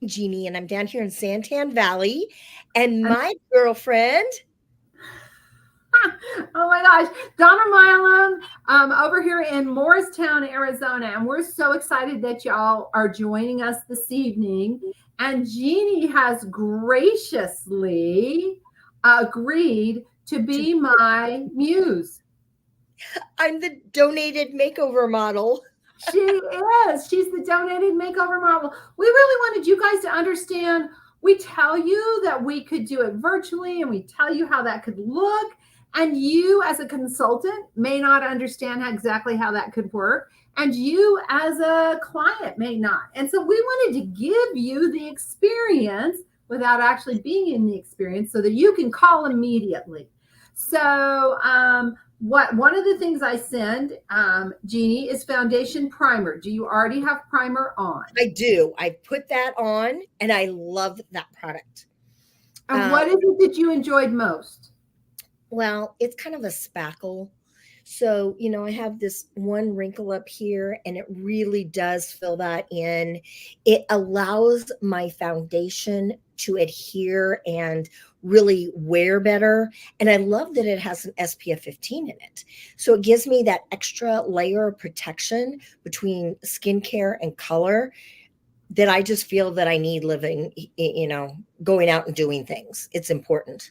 Jeannie, and I'm down here in Santan Valley. And And my girlfriend, oh my gosh, Donna Milam, over here in Morristown, Arizona. And we're so excited that y'all are joining us this evening. And Jeannie has graciously agreed to to, be my muse. I'm the donated makeover model. She is. She's the donated makeover model. We really wanted you guys to understand. We tell you that we could do it virtually and we tell you how that could look. And you, as a consultant, may not understand exactly how that could work. And you, as a client, may not. And so we wanted to give you the experience without actually being in the experience so that you can call immediately. So, one of the things I send, Jeannie, is foundation primer. Do you already have primer on? I do. I put that on and I love that product. And what is it that you enjoyed most? Well, it's kind of a spackle. So, I have this one wrinkle up here and it really does fill that in. It allows my foundation to adhere and really wear better. And I love that it has an SPF 15 in it. So it gives me that extra layer of protection between skincare and color that I just feel that I need living, going out and doing things. It's important.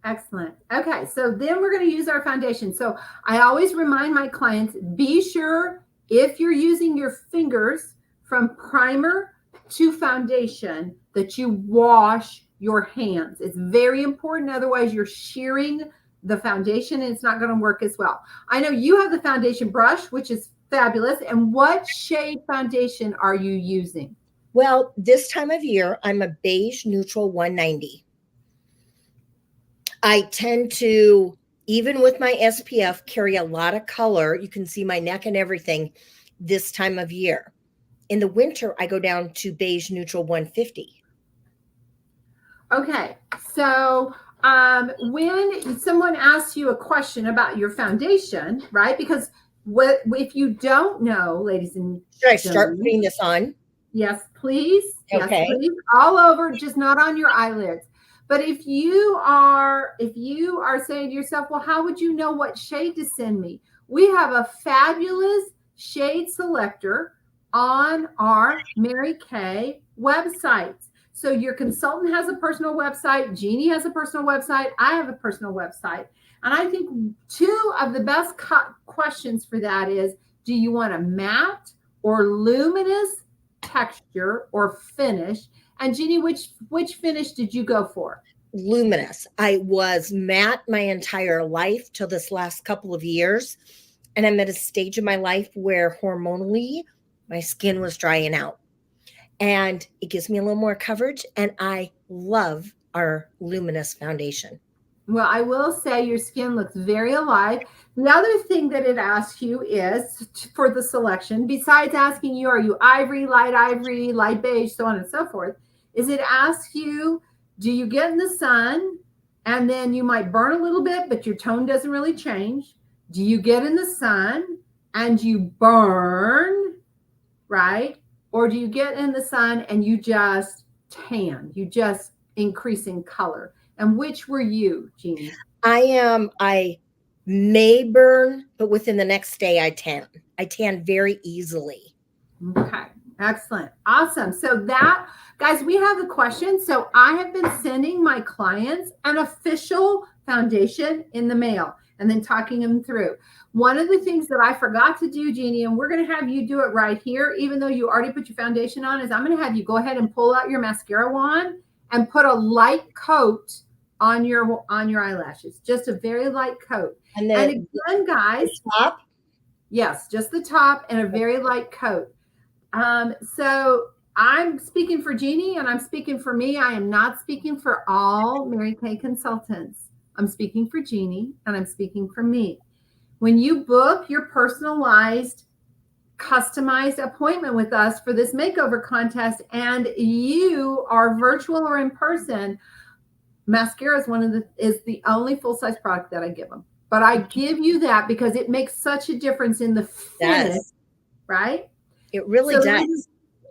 Excellent. Okay, so then we're going to use our foundation. So I always remind my clients, be sure if you're using your fingers from primer to foundation that you wash your hands. It's very important. Otherwise, you're shearing the foundation and it's not going to work as well. I know you have the foundation brush, which is fabulous. And what shade foundation are you using? Well, this time of year, I'm a beige neutral 190. I tend to, even with my SPF, carry a lot of color. You can see my neck and everything this time of year. In the winter, I go down to beige neutral 150. Okay, so when someone asks you a question about your foundation, right? Because if you don't know, ladies and Should I start gentlemen, putting this on? yes, please. Yes, Okay. please. All over, just not on your eyelids. But if you are saying to yourself, well, how would you know what shade to send me? We have a fabulous shade selector on our Mary Kay website. So your consultant has a personal website, Jeannie has a personal website, I have a personal website. And I think two of the best questions for that is, do you want a matte or luminous texture or finish? And Jeannie, which finish did you go for? Luminous. I was matte my entire life till this last couple of years. And I'm at a stage in my life where hormonally my skin was drying out. And it gives me a little more coverage. And I love our luminous foundation. Well, I will say your skin looks very alive. The other thing that it asks you is for the selection, besides asking you, are you ivory, light beige, so on and so forth, is it asks you, do you get in the sun and then you might burn a little bit, but your tone doesn't really change? Do you get in the sun and you burn, right? Or do you get in the sun and you just tan, you just increase in color? And which were you, Jeannie? I may burn, but within the next day I tan. I tan very easily. Okay. Excellent. Awesome. So that, guys, we have the question. So I have been sending my clients an official foundation in the mail and then talking them through. One of the things that I forgot to do, Jeannie, and we're going to have you do it right here, even though you already put your foundation on, is I'm going to have you go ahead and pull out your mascara wand and put a light coat on your eyelashes, just a very light coat. And again, guys, top? Yes, just the top and a very light coat. So I'm speaking for Jeannie and I'm speaking for me. I am not speaking for all Mary Kay consultants. I'm speaking for Jeannie and I'm speaking for me. When you book your personalized, customized appointment with us for this makeover contest and you are virtual or in person, mascara is the only full-size product that I give them. But I give you that because it makes such a difference in the finish, right? It really does.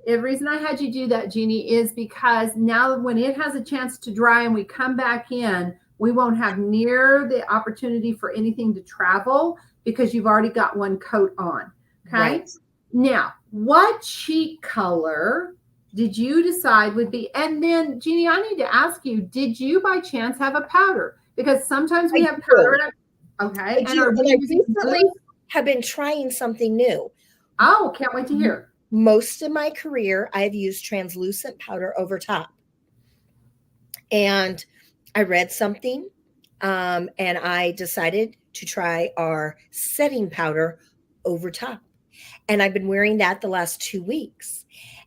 The reason I had you do that, Jeannie, is because now when it has a chance to dry and we come back in, we won't have near the opportunity for anything to travel because you've already got one coat on. Okay. Right. Now, what cheek color did you decide would be? And then, Jeannie, I need to ask you, did you by chance have a powder? Because sometimes we I have do. powder. Okay. I And do. are And we I using recently blue? have been trying something new. Oh, can't wait to hear. Most of my career, I've used translucent powder over top. And I read something, and I decided to try our setting powder over top. And I've been wearing that the last 2 weeks.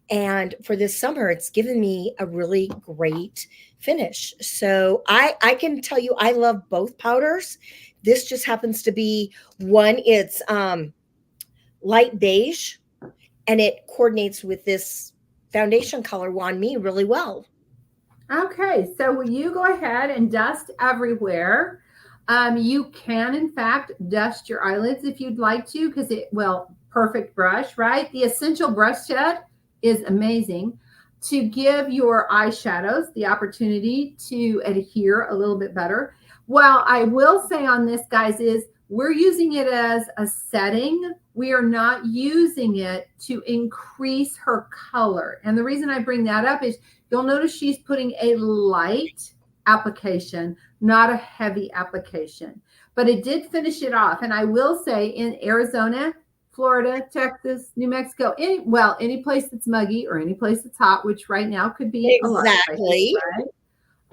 And for this summer, it's given me a really great finish. So I can tell you I love both powders. This just happens to be one, it's light beige, and it coordinates with this foundation color on me really well. Okay, so will you go ahead and dust everywhere? You can, in fact, dust your eyelids if you'd like to, because perfect brush, right? The essential brush set is amazing to give your eyeshadows the opportunity to adhere a little bit better. Well, I will say on this, guys, is we're using it as a setting. We are not using it to increase her color. And the reason I bring that up is you'll notice she's putting a light application, not a heavy application. But it did finish it off. And I will say in Arizona, Florida, Texas, New Mexico, any place that's muggy or any place that's hot, which right now could be a lot of places,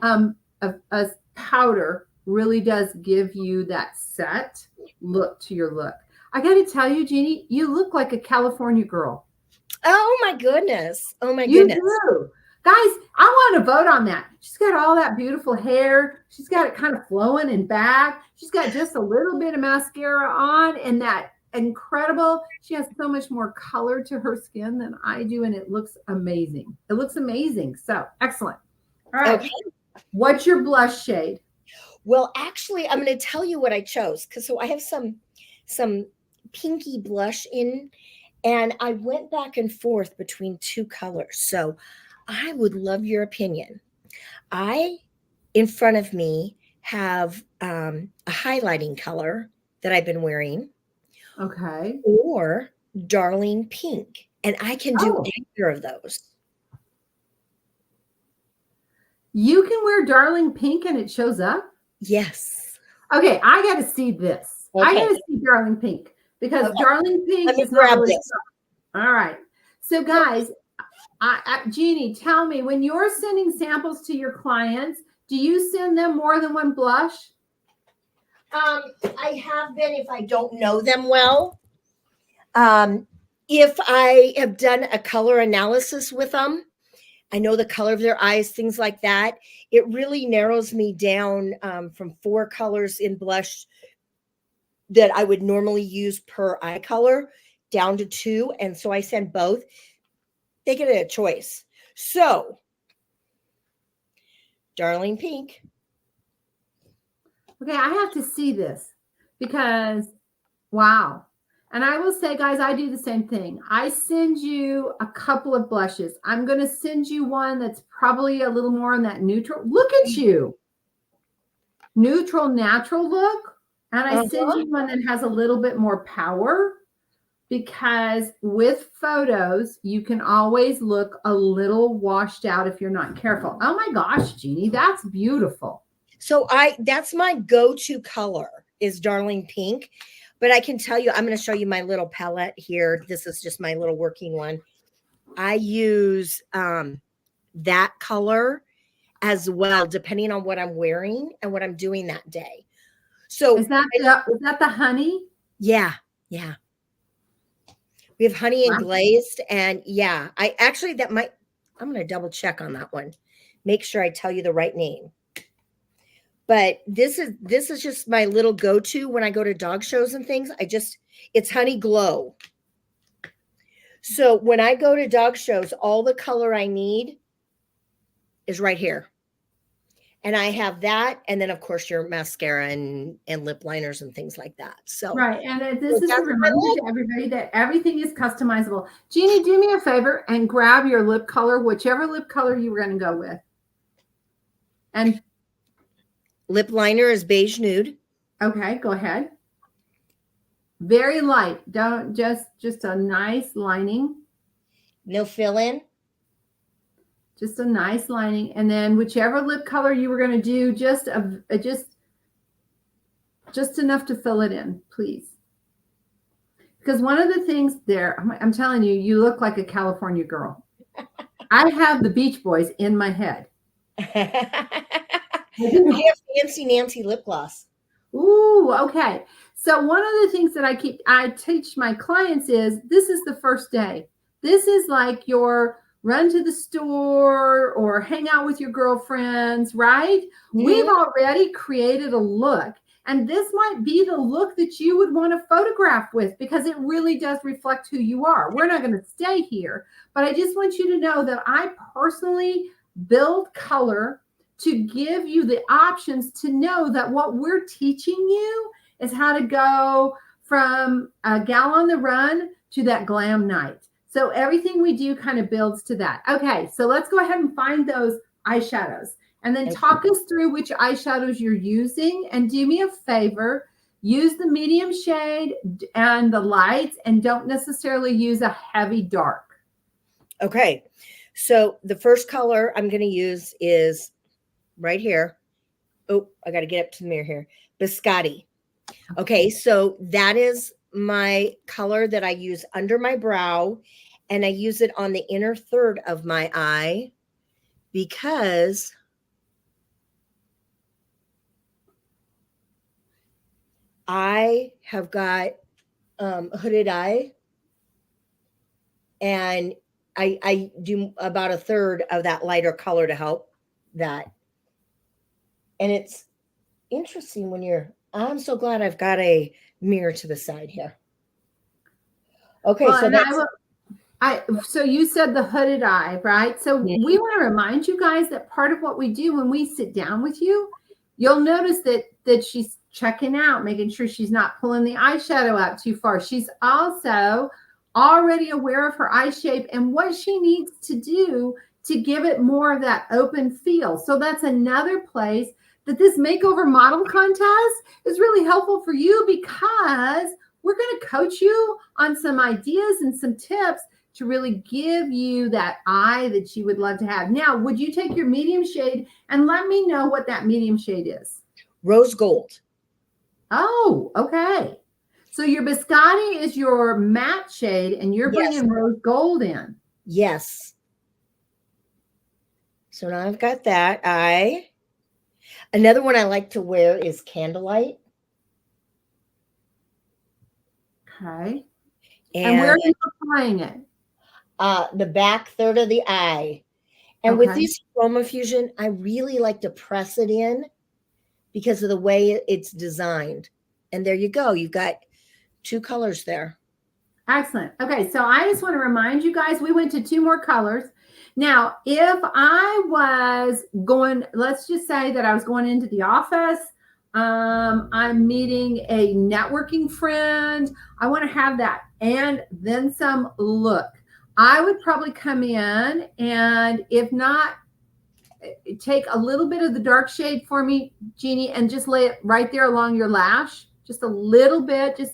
Exactly. right? A powder really does give you that set look to your look. I got to tell you, Jeannie, you look like a California girl. Oh my goodness. Oh my You goodness. do. Guys, I want to vote on that. She's got all that beautiful hair. She's got it kind of flowing in back. She's got just a little bit of mascara on and that incredible. She has so much more color to her skin than I do, and it looks amazing. It looks amazing. So excellent. All right. Okay. What's your blush shade? Well, actually, I'm going to tell you what I chose because I have some pinky blush in, and I went back and forth between two colors. So I would love your opinion. I, in front of me, have a highlighting color that I've been wearing, Okay. or darling pink, and I can do Oh, either of those. you can wear darling pink and it shows up? Yes. Okay, I got to see this. I got Okay. to see darling pink because Okay. darling Let pink me is not grab really. this. All right. So, guys, Jeannie, tell me, when you're sending samples to your clients, do you send them more than one blush? I have been if I don't know them well. If I have done a color analysis with them, I know the color of their eyes, things like that. It really narrows me down from 4 colors in blush that I would normally use per eye color down to 2. And so I send both. They get a choice. So, darling pink. Okay, I have to see this because, wow. And I will say, guys, I do the same thing. I send you a couple of blushes. I'm going to send you one that's probably a little more on that neutral. Look at you. Neutral, natural look. And I send you one that has a little bit more power because with photos, you can always look a little washed out if you're not careful. Oh my gosh, Jeannie, that's beautiful. So that's my go-to color is darling pink. But I can tell you, I'm going to show you my little palette here. This is just my little working one. I use that color as well, depending on what I'm wearing and what I'm doing that day. So is that the honey? Yeah. Yeah. We have honey and glazed. And yeah, I'm going to double check on that one. Make sure I tell you the right name. But this is just my little go-to when I go to dog shows and things. It's Honey Glow. So when I go to dog shows, all the color I need is right here. And I have that, and then, of course, your mascara and lip liners and things like that. So Right. And so this is a that's my reminder look. to everybody that everything is customizable. Jeannie, do me a favor and grab your lip color, whichever lip color you were going to go with. And Lip liner is beige nude. okay, go ahead. Very light. Don't just a nice lining. No fill in. Just a nice lining. And then whichever lip color you were going to do, just enough to fill it in, please. Because one of the things there, I'm telling you, you look like a California girl. I have the Beach Boys in my head. I have Fancy Nancy lip gloss. Ooh, okay. So one of the things that I teach my clients is this is the first day. This is like your run to the store or hang out with your girlfriends, right? Mm-hmm. We've already created a look. And this might be the look that you would want to photograph with because it really does reflect who you are. We're not going to stay here, but I just want you to know that I personally build color to give you the options to know that what we're teaching you is how to go from a gal on the run to that glam night. So everything we do kind of builds to that. Okay, so let's go ahead and find those eyeshadows. And then talk us through which eyeshadows you're using. And do me a favor, use the medium shade and the lights and don't necessarily use a heavy dark. Okay. So the first color I'm going to use is right here. Oh, I got to get up to the mirror here. Biscotti. Okay. So that is my color that I use under my brow. And I use it on the inner third of my eye because I have got hooded eye, and I do about a third of that lighter color to help that. And it's interesting when I'm so glad I've got a mirror to the side here. Okay, well, so that's so you said the hooded eye, right? So we want to remind you guys that part of what we do when we sit down with you, you'll notice that she's checking out, making sure she's not pulling the eyeshadow out too far. She's also already aware of her eye shape and what she needs to do to give it more of that open feel. So that's another place that this makeover model contest is really helpful for you because we're going to coach you on some ideas and some tips to really give you that eye that you would love to have. Now, would you take your medium shade and let me know what that medium shade is? rose gold. Oh, okay. So your biscotti is your matte shade and you're bringing rose gold in. Yes. So now I've got that eye. Another one I like to wear is candlelight. Okay. And where are you applying it? The back third of the eye. And with these Chroma Fusion, I really like to press it in because of the way it's designed. And there you go. You've got two colors there. Excellent. Okay, so I just want to remind you guys, we went to two more colors. Now, if I was going, let's just say that I was going into the office, I'm meeting a networking friend, I want to have that and then some look. I would probably come in and if not, take a little bit of the dark shade for me, Jeannie, and just lay it right there along your lash, just a little bit, just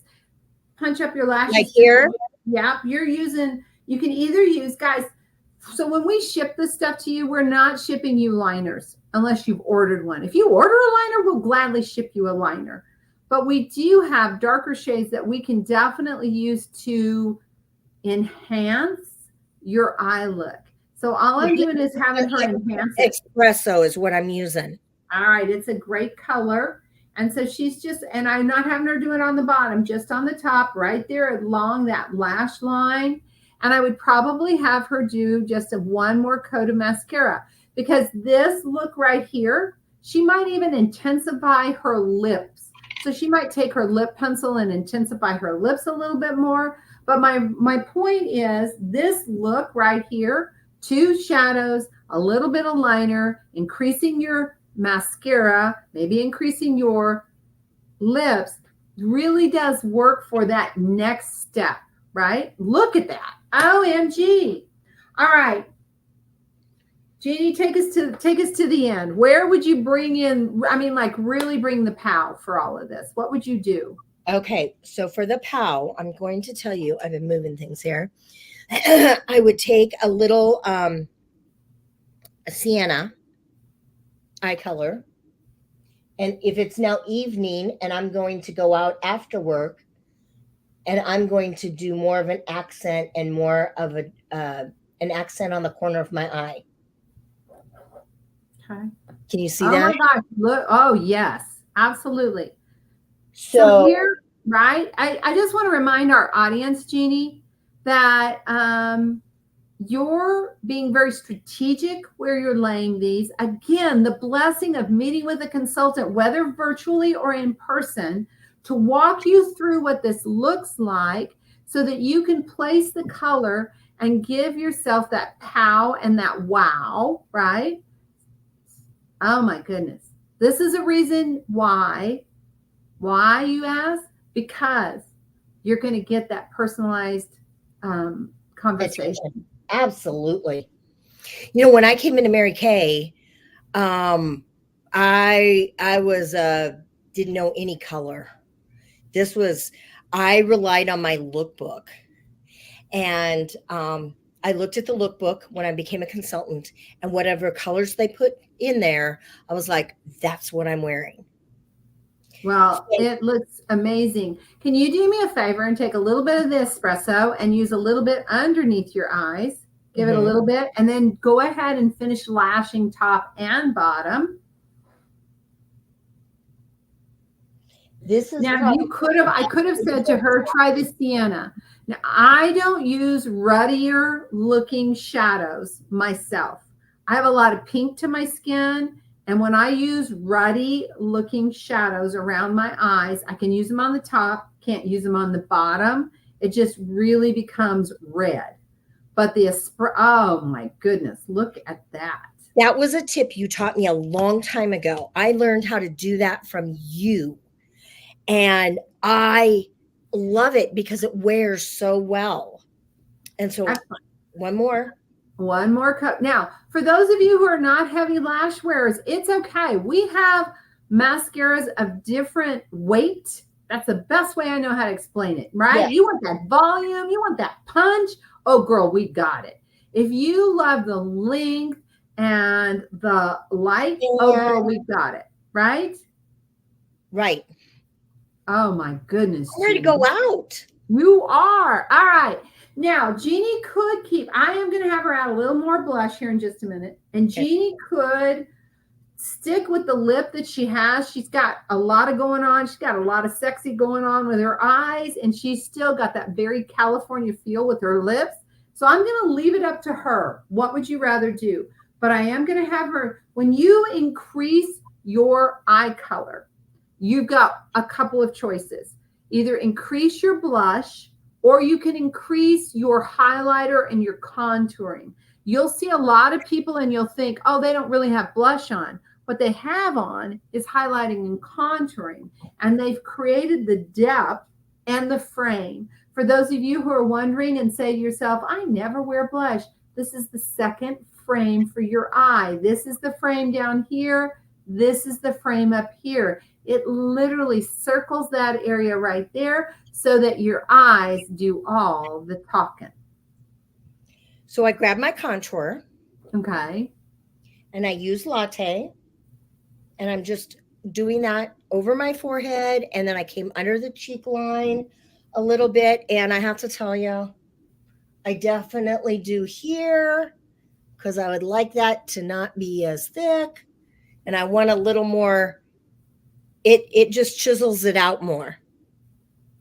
punch up your lashes. Like here? Yeah, you can either use, guys, so when we ship this stuff to you, we're not shipping you liners unless you've ordered one. If you order a liner, we'll gladly ship you a liner. But we do have darker shades that we can definitely use to enhance your eye look. So all I'm doing is having her enhance it. Espresso is what I'm using. All right, it's a great color. And so she's just, and I'm not having her do it on the bottom, just on the top, right there along that lash line. And I would probably have her do just one more coat of mascara because this look right here, she might even intensify her lips. So she might take her lip pencil and intensify her lips a little bit more. But my point is this look right here, two shadows, a little bit of liner, increasing your mascara, maybe increasing your lips, really does work for that next step, right? Look at that. OMG. All right. Jeannie, take us to the end. Where would you bring in, I mean, like really bring the pow for all of this? What would you do? Okay, so for the POW, I'm going to tell you, I've been moving things here. I would take a little sienna eye color. And if it's now evening and I'm going to go out after work and I'm going to do more of an accent and more of an accent on the corner of my eye. Okay. Can you see Oh that? my gosh. Look. Oh, yes. Absolutely. So So, here, right? I just want to remind our audience, Jeannie, that you're being very strategic where you're laying these. Again, the blessing of meeting with a consultant, whether virtually or in person, to walk you through what this looks like so that you can place the color and give yourself that pow and that wow, right? Oh my goodness. This is a reason why. Why, you ask? Because you're going to get that personalized conversation. attention. Absolutely. You know, when I came into Mary Kay, I was didn't know any color. This was I relied on my lookbook. And I looked at the lookbook when I became a consultant, and whatever colors they put in there, I was like, that's what I'm wearing. Well, it looks amazing. Can you do me a favor and take a little bit of the espresso and use a little bit underneath your eyes? Give it a little bit, and then go ahead and finish lashing top and bottom. This is now I could have said to her, try the sienna. Now, I don't use ruddier looking shadows myself. I have a lot of pink to my skin. And when I use ruddy looking shadows around my eyes, I can use them on the top, can't use them on the bottom. It just really becomes red. But oh my goodness, look at that. That was a tip you taught me a long time ago. I learned how to do that from you. And I love it because it wears so well. And so Excellent. One more cup. Now, for those of you who are not heavy lash wearers, it's okay. We have mascaras of different weight. That's the best way I know how to explain it, right? Yeah. You want that volume, you want that punch. Oh, girl, we got it. If you love the length and the light, oh, girl, we got it, right? Right. Oh, my goodness. I'm ready to go out. You are. All right. Now, Jeannie could keep, I am going to have her add a little more blush here in just a minute. And Jeannie could stick with the lip that she has. She's got a lot of going on. She's got a lot of sexy going on with her eyes. And she's still got that very California feel with her lips. So I'm going to leave it up to her. What would you rather do? But I am going to have her, when you increase your eye color, you've got a couple of choices. Either increase your blush, or you can increase your highlighter and your contouring. You'll see a lot of people and you'll think, oh, they don't really have blush on. What they have on is highlighting and contouring, and they've created the depth and the frame. For those of you who are wondering and say to yourself, I never wear blush, this is the second frame for your eye. This is the frame down here. This is the frame up here. It literally circles that area right there so that your eyes do all the talking. So I grab my contour. Okay. And I use latte. And I'm just doing that over my forehead. And then I came under the cheek line a little bit. And I have to tell you, I definitely do here because I would like that to not be as thick. And I want a little more, it just chisels it out more.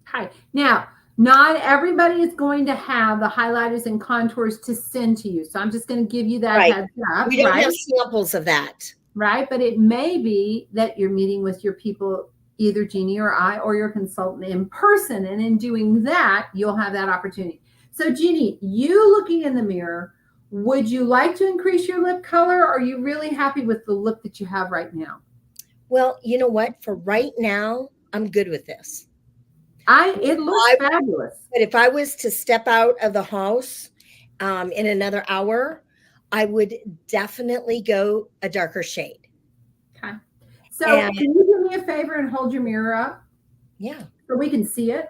Hi. Now, not everybody is going to have the highlighters and contours to send to you. So I'm just going to give you that heads up. We don't have samples of that. Right. But it may be that you're meeting with your people, either Jeannie or I, or your consultant in person. And in doing that, you'll have that opportunity. So Jeannie, you looking in the mirror, Would you like to increase your lip color, or are you really happy with the look that you have right now? Well, you know what? For right now, I'm good with this. It looks fabulous. But if I was to step out of the house in another hour, I would definitely go a darker shade. Okay. So And can you do me a favor and hold your mirror up yeah, so we can see it?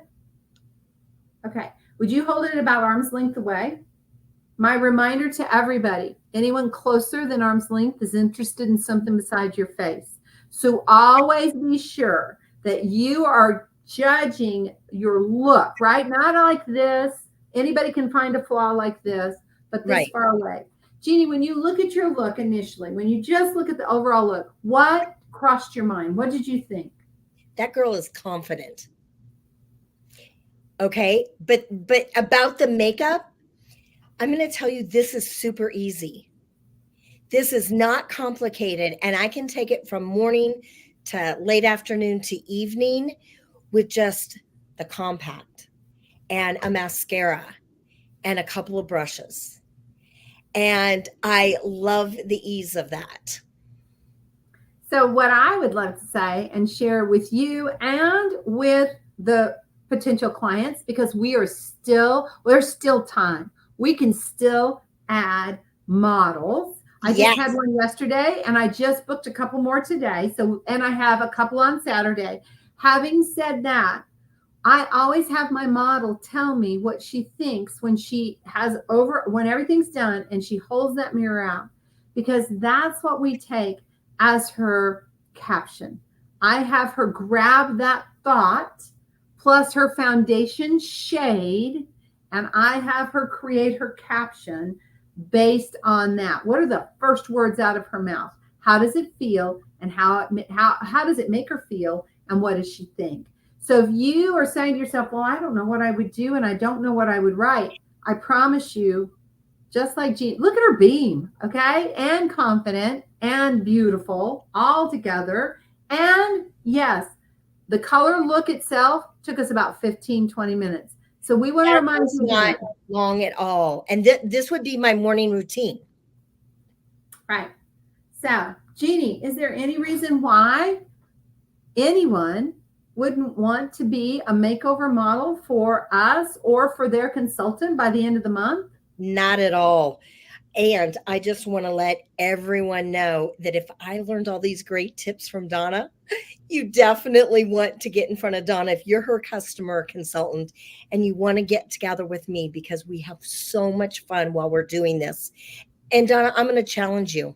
Okay. Would you hold it about arm's length away? My reminder to everybody, anyone closer than arm's length is interested in something besides your face. So always be sure that you are judging your look, right? Not like this. Anybody can find a flaw like this, but this right. far away. Jeannie, when you look at your look initially, when you just look at the overall look, what crossed your mind? What did you think? That girl is confident. Okay. But about the makeup, I'm going to tell you this is super easy. This is not complicated. And I can take it from morning to late afternoon to evening with just the compact and a mascara and a couple of brushes. And I love the ease of that. So, what I would love to say and share with you and with the potential clients, because there's still time. We can still add models. I just Yes. had one yesterday and I just booked a couple more today. So, and I have a couple on Saturday. Having said that, I always have my model tell me what she thinks when everything's done and she holds that mirror out, because that's what we take as her caption. I have her grab that thought plus her foundation shade, and I have her create her caption based on that. What are the first words out of her mouth? How does it feel, and how does it make her feel, and what does she think? So if you are saying to yourself, well, I don't know what I would do and I don't know what I would write, I promise you, just like Jean, look at her beam, okay? And confident and beautiful all together. And yes, the color look itself took us about 15, 20 minutes. So we want to remind you not that. long at all. And this would be my morning routine. Right. So, Jeannie, is there any reason why anyone wouldn't want to be a makeover model for us or for their consultant by the end of the month? Not at all. And I just want to let everyone know that if I learned all these great tips from Donna, you definitely want to get in front of Donna if you're her customer or consultant and you want to get together with me, because we have so much fun while we're doing this. And Donna, I'm going to challenge you.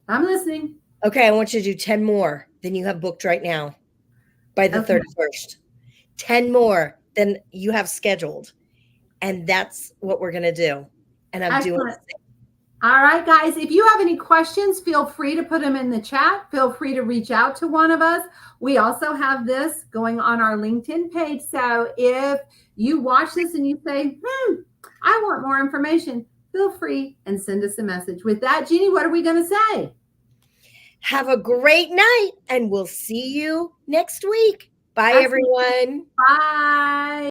I'm listening. Okay, I want you to do 10 more than you have booked right now by the 31st. 10 more than you have scheduled. And that's what we're going to do. And I'm doing the same. All right, guys, if you have any questions, feel free to put them in the chat. Feel free to reach out to one of us. We also have this going on our LinkedIn page. So if you watch this and you say, I want more information, feel free and send us a message. With that, Jeannie, what are we going to say? Have a great night, and we'll see you next week. Bye, everyone. Bye.